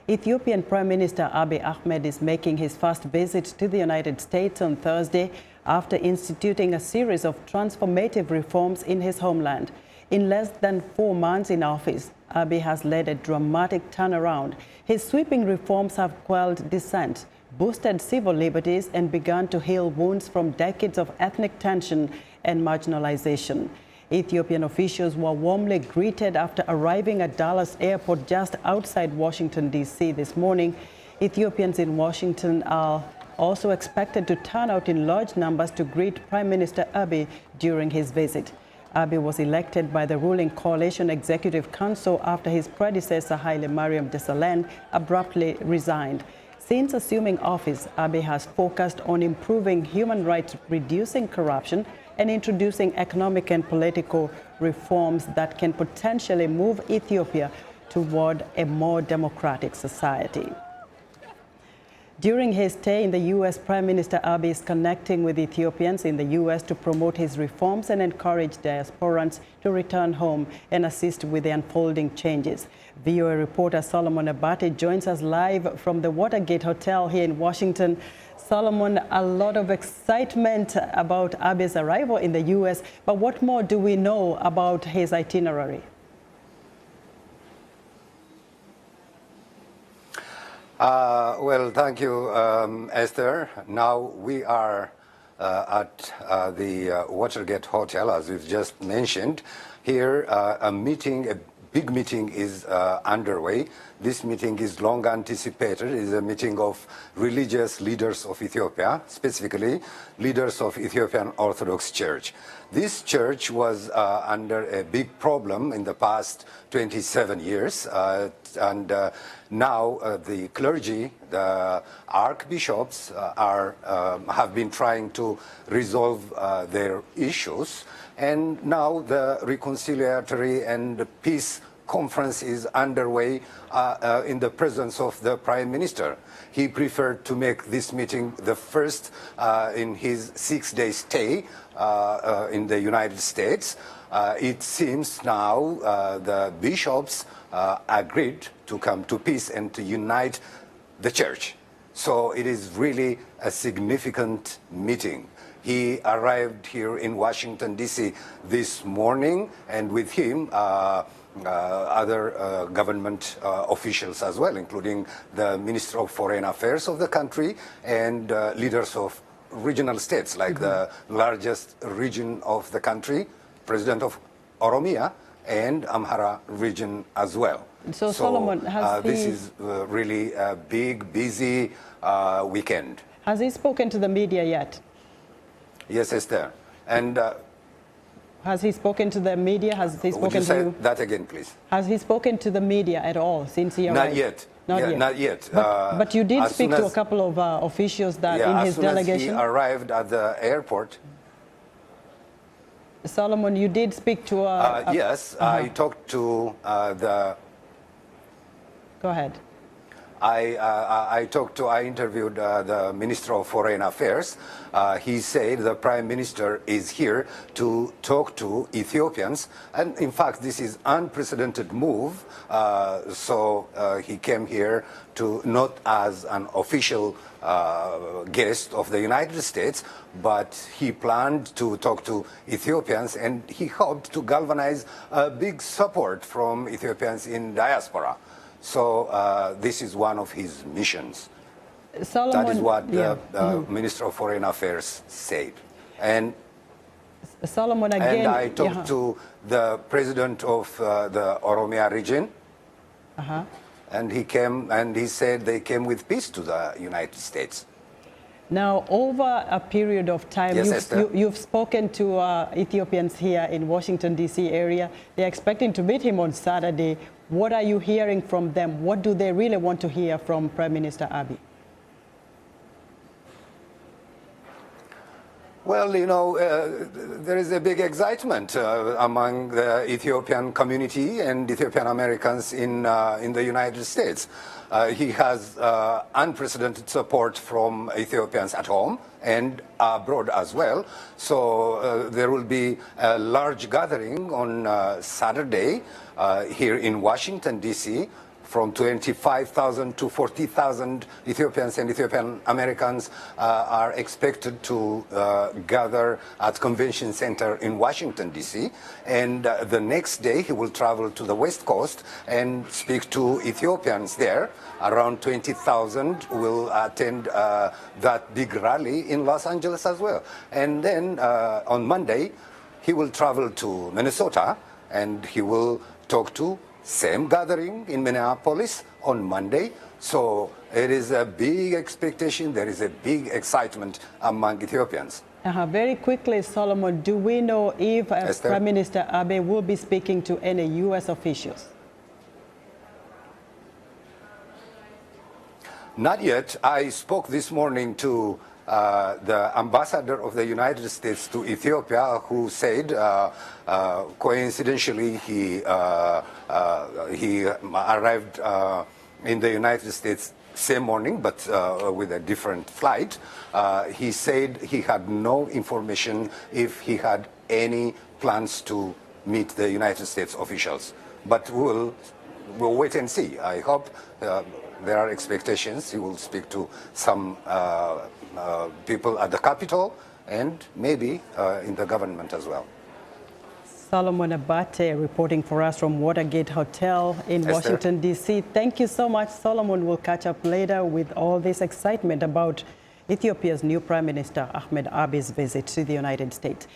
Ethiopian Prime Minister Abiy Ahmed is making his first visit to the United States on Thursday after instituting a series of transformative reforms in his homeland. In less than 4 months in office, Abiy has led a dramatic turnaround. His sweeping reforms have quelled dissent, boosted civil liberties, and begun to heal wounds from decades of ethnic tension and marginalization. Ethiopian officials were warmly greeted after arriving at Dallas Airport just outside Washington, D.C. this morning. Ethiopians in Washington are also expected to turn out in large numbers to greet Prime Minister Abiy during his visit. Abiy was elected by the ruling Coalition Executive Council after his predecessor Haile Mariam Desalegn abruptly resigned. Since assuming office, Abiy has focused on improving human rights, reducing corruption, and introducing economic and political reforms that can potentially move Ethiopia toward a more democratic society. During his stay in the U.S., Prime Minister Abiy is connecting with Ethiopians in the U.S. to promote his reforms and encourage diasporans to return home and assist with the unfolding changes. VOA reporter Solomon Abate joins us live from the Watergate Hotel here in Washington. Solomon, a lot of excitement about Abiy's arrival in the U.S., but what more do we know about his itinerary? Well, thank you, Esther. Now we are at the Watergate Hotel, as we've just mentioned. Here, a big meeting is underway. This meeting is long anticipated. It is a meeting of religious leaders of Ethiopia, specifically leaders of Ethiopian Orthodox Church. This church was under a big problem in the past 27 years, and now the clergy, the archbishops, have been trying to resolve their issues, and now the reconciliatory and peace conference is underway in the presence of the Prime Minister. He preferred to make this meeting the first in his 6-day stay in the United States. It seems now the bishops agreed to come to peace and to unite the church. So it is really a significant meeting. He arrived here in Washington, D.C. this morning, and with him other government officials as well, including the Minister of Foreign Affairs of the country and leaders of regional states, like the largest region of the country, President of Oromia, and Amhara region as well. So Solomon, this is really a big, busy weekend. Has he spoken to the media yet? Yes, Esther. And has he spoken to the media? Has he spoken would you say to you? That again, please? Has he spoken to the media at all since he arrived? Not yet. Not yet. But you did speak to a couple of officials that in his delegation? As he arrived at the airport. Solomon, you did speak to yes, I talked to the... Go ahead. I interviewed the Minister of Foreign Affairs. He said the Prime Minister is here to talk to Ethiopians, and in fact this is unprecedented move. So he came here to not as an official guest of the United States, but he planned to talk to Ethiopians, and he hoped to galvanize a big support from Ethiopians in diaspora. So this is one of his missions. Solomon, that is what the Minister of Foreign Affairs said. And Solomon, again, and I talked to the president of the Oromia region, and he came and he said they came with peace to the United States. Now, over a period of time, yes, you've spoken to Ethiopians here in Washington, D.C. area. They're expecting to meet him on Saturday. What are you hearing from them? What do they really want to hear from Prime Minister Abiy? Well, you know, there is a big excitement among the Ethiopian community and Ethiopian Americans in the United States. He has unprecedented support from Ethiopians at home and abroad as well. So there will be a large gathering on Saturday here in Washington, D.C. from 25,000 to 40,000 Ethiopians and Ethiopian Americans are expected to gather at Convention Center in Washington, D.C. And the next day, he will travel to the West Coast and speak to Ethiopians there. Around 20,000 will attend that big rally in Los Angeles as well. And then on Monday, he will travel to Minnesota and he will talk to same gathering in Minneapolis on Monday. So it is a big expectation. There is a big excitement among Ethiopians. Very quickly, Solomon, do we know if Prime Minister Abiy will be speaking to any U.S. officials? Not yet. I spoke this morning to the ambassador of the United States to Ethiopia, who said, coincidentally, he arrived in the United States same morning, but with a different flight. He said he had no information if he had any plans to meet the United States officials. But we'll wait and see. I hope there are expectations. He will speak to some people at the Capitol and maybe in the government as well. Solomon Abate reporting for us from Watergate Hotel in Washington, D.C. Thank you so much, Solomon. We'll catch up later with all this excitement about Ethiopia's new Prime Minister, Ahmed Abiy's visit to the United States.